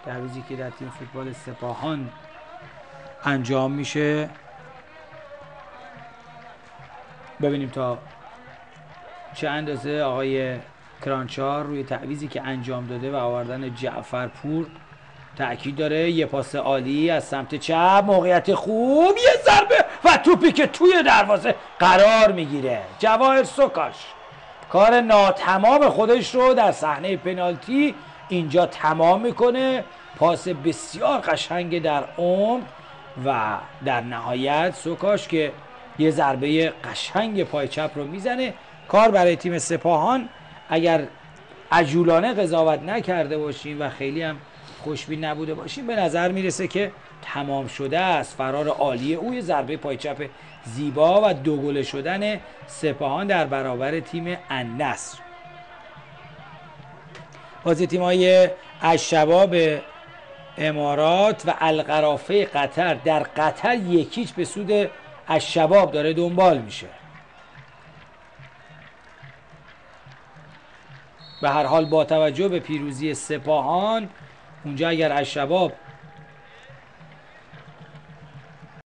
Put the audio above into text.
تعویضی که در تیم فوتبال سپاهان انجام میشه. ببینیم تا چه اندازه آقای کرانچار روی تعویضی که انجام داده و آوردن جعفرپور تأکید داره. یه پاس عالی از سمت چپ، موقعیت خوب، یه ضربه و توپی که توی دروازه قرار میگیره. جواهر سوکاش کار ناتمام خودش رو در صحنه پنالتی اینجا تمام میکنه. پاس بسیار قشنگ در عمق و در نهایت سوکاش که یه ضربه قشنگ پای چپ رو میزنه. کار برای تیم سپاهان اگر عجولانه قضاوت نکرده باشیم و خیلی هم خوشبین نبوده باشیم به نظر میرسه که تمام شده است. فرار عالی او، یه ضربه پای چپ زیبا و 2 گل شدن سپاهان در برابر تیم النصر. بازی تیم‌های الشباب امارات و القرافه قطر در قطر 1-0 به سود الشباب داره دنبال میشه. به هر حال با توجه به پیروزی سپاهان اونجا اگر الشباب